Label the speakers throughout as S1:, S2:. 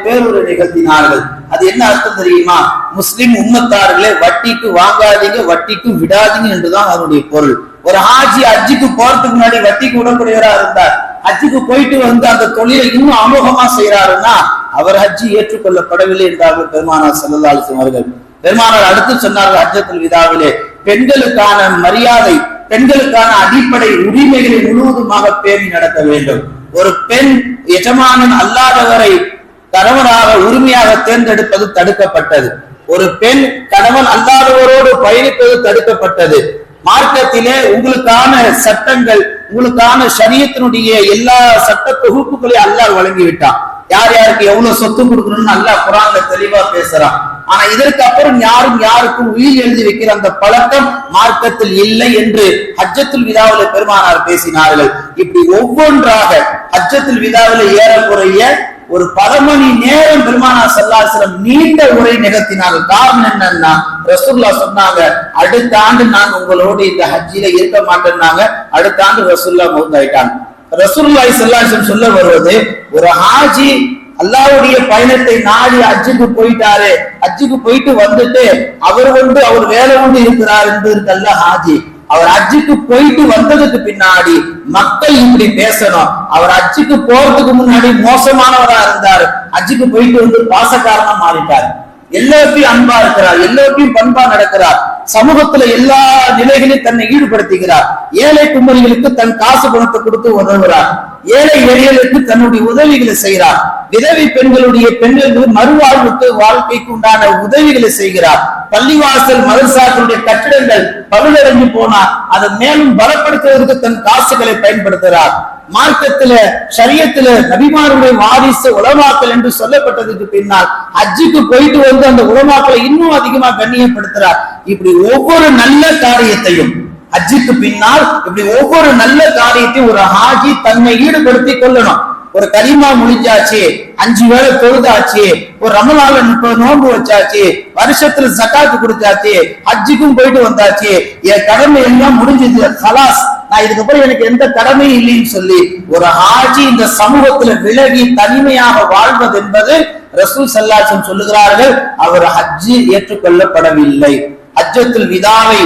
S1: பேருரை நிகழ்த்தினார்கள். அது என்ன அர்த்தம் தெரியுமா? முஸ்லிம் உம்மத்தார்களே, வட்டிக்கு வாங்காதீங்க, வட்டிக்கு விடாதீங்க என்றுதான் அதனுடைய பொருள். ஒரு ஹாஜி ஹஜ்ஜுக்கு போறதுக்கு முன்னாடி வட்டிக்கு விடக்கூடியவரா இருந்தார், ஹஜ்ஜுக்கு போயிட்டு வந்து அந்த தொழிலை இன்னும் அமோகமா செய்யறாருன்னா அவர் ஹஜ்ஜி ஏற்றுக்கொள்ளப்படவில்லை என்றார்கள் பெருமானார் ஸல்லல்லாஹு அலைஹி வஸல்லம் அவர்கள். பெருமானார் அடுத்து சொன்னார்கள் ஹஜ்ஜத்துல் விதாவிலே, பெண்களுக்கான மரியாதை, பெண்களுக்கான அடிப்படை உரிமைகளை முழுவதுமாக பேணி நடத்த வேண்டும். ஒரு பெண் எஜமானன் அல்லாதவரை கணவனாக உரிமையாக தேர்ந்தெடுப்பது தடுக்கப்பட்டது. ஒரு பெண் கணவன் அல்லாதவரோடு பயணிப்பது தடுக்கப்பட்டது. மார்க்கத்திலே உங்களுக்கான சட்டங்கள், உங்களுக்கான ஷரியத்தினுடைய எல்லா சட்ட தொகுப்புகளையும் அல்லாஹ் வழங்கிவிட்டான். யார் யாருக்கு எவ்வளவு சொத்து கொடுக்கணும்னு அல்லாஹ் குர்ஆன்ல தெளிவா பேசுறான். ஆனா இதற்கு அப்புறம் யாரும் யாருக்கும் உயிர் எழுதி வைக்கிற அந்த பழக்கம் மார்க்கத்தில் இல்லை என்று ஹஜ்ஜத்துல் விதாவிலே பெருமானார் பேசினார்கள். இப்படி ஒவ்வொன்றாக ஹஜ்ஜத்துல் விதாவிலே ஏறக்குறைய ஒரு 10 மணி நேரம் பெருமானார் ஸல்லல்லாஹு அலைஹி வஸல்லம் நீண்ட உரை நிகழ்த்தினார்கள். காரணம் என்னன்னா, ரசூலுல்லாஹ் சொன்னாங்க, அடுத்த ஆண்டு நான் உங்களோடு இந்த ஹஜ்ஜில இருக்க மாட்டேன்னாங்க. அடுத்த ஆண்டு ரசூலுல்லாஹ் மௌத்தாயிட்டாங்க. ரசூலுல்லாஹி ஸல்லல்லாஹு அலைஹி வஸல்லம் சொல்ல வருவது, ஒரு ஹாஜி அல்லாஹ்வுடைய பயணத்தை நாடி ஹஜ்ஜுக்கு போயிட்டாரு, ஹஜ்ஜுக்கு போயிட்டு வந்துட்டு அவர் வேலை கொண்டு இருக்கிறார் என்பதற்கல்ல ஹாஜி. அவர் ஹஜ்ஜுக்கு போயிட்டு வந்ததுக்கு பின்னாடி மக்கள் இப்படி பேசணும். அவர் ஹஜ்ஜுக்கு போறதுக்கு முன்னாடி மோசமானவரா இருந்தார், ஹஜ்ஜுக்கு போயிட்டு வந்து பாசக்காரனா மாறிட்டார். எல்லாத்தையும் அன்பா இருக்கிறார், எல்லாத்தையும் பண்பா நடக்கிறார், சமூகத்துல எல்லா நிலைகளையும் தன்னை ஈடுபடுத்துகிறார், ஏழை குமரிகளுக்கு தன் காசு பணத்தை கொடுத்து உதவுகிறார், ஏழை எளியலுக்கு தன்னுடைய உதவிகளை செய்கிறார், விதவை பெண்களுக்கு மறுவாழ்வுக்கு வாழ்க்கைக்கு உண்டான உதவிகளை செய்கிறார், பள்ளிவாசல் மதரசாக்களுடைய கட்டிடங்கள் பழுதடைஞ்சு போனா அதை மேலும் பலப்படுத்துவதற்கு தன் காசுகளை பயன்படுத்துகிறார். மார்க்கத்துல ஷரியத்துல நபிமாருடைய வாரிசு உலமாக்கள் என்று சொல்லப்பட்டதுக்கு பின்னால் ஹஜ்ஜுக்கு போயிட்டு வந்து அந்த உலமாக்களை இன்னும் அதிகமா கண்ணியப்படுத்துறார். இப்படி ஒவ்வொரு நல்ல காரியத்தையும் ஹஜ்ஜுக்கு பின்னால் இப்படி ஒவ்வொரு நல்ல காரியத்தையும் ஒரு ஹாஜி தன்னை ஈடுபடுத்தி கொள்ளணும். ஒரு கலிமா முடிஞ்சாச்சு, 5 வேளை தொழுதாச்சு, ஒரு ரமலான்ல 30 நோன்பு வச்சாச்சு, வருஷத்துல ஜகாத் கொடுத்தாச்சு, ஹஜ்ஜுக்கும் போயிட்டு வந்தாச்சு, என் கடமை எல்லாம் முடிஞ்சது, ஹலாஸ், நான் இதுக்கப்புறம் எனக்கு எந்த கடமையும் இல்லைன்னு சொல்லி ஒரு ஹாஜி இந்த சமூகத்துல விலகி தனிமையாக வாழ்வது என்பது ரசூல் ஸல்லல்லாஹு அலைஹி வஸல்லம் சொல்லுகிறார்கள், அவர் ஹஜ்ஜி ஏற்றுக்கொள்ளப்படவில்லை. ஹஜ்ஜத்துல் விதாவை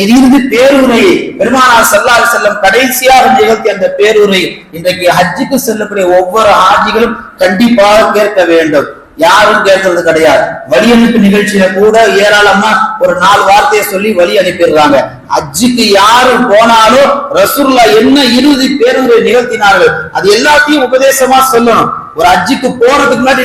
S1: இறுதி பேருரையை பெருமானார் ஸல்லல்லாஹு அலைஹி வஸல்லம் கடைசியாக நிகழ்த்திய அந்த பேருரை இன்றைக்கு ஹஜ்ஜுக்கு செல்லக்கூடிய ஒவ்வொரு ஹாஜிகளும் கண்டிப்பாக கேட்க வேண்டும். யாரும் கேட்கறது கிடையாது. வழி அனுப்பு நிகழ்ச்சியில கூட ஏராளமா ஒரு 4 வார்த்தையை சொல்லி வழி அனுப்பிடுறாங்க. ஹஜ்ஜுக்கு யாரு போனாலும் ரசூலுல்லாஹ் என்ன இறுதி பேருரை நிகழ்த்தினார்கள் அது எல்லாத்தையும் உபதேசமா சொல்லணும். ஒரு ஹஜ்ஜுக்கு போறதுக்கு முன்னாடி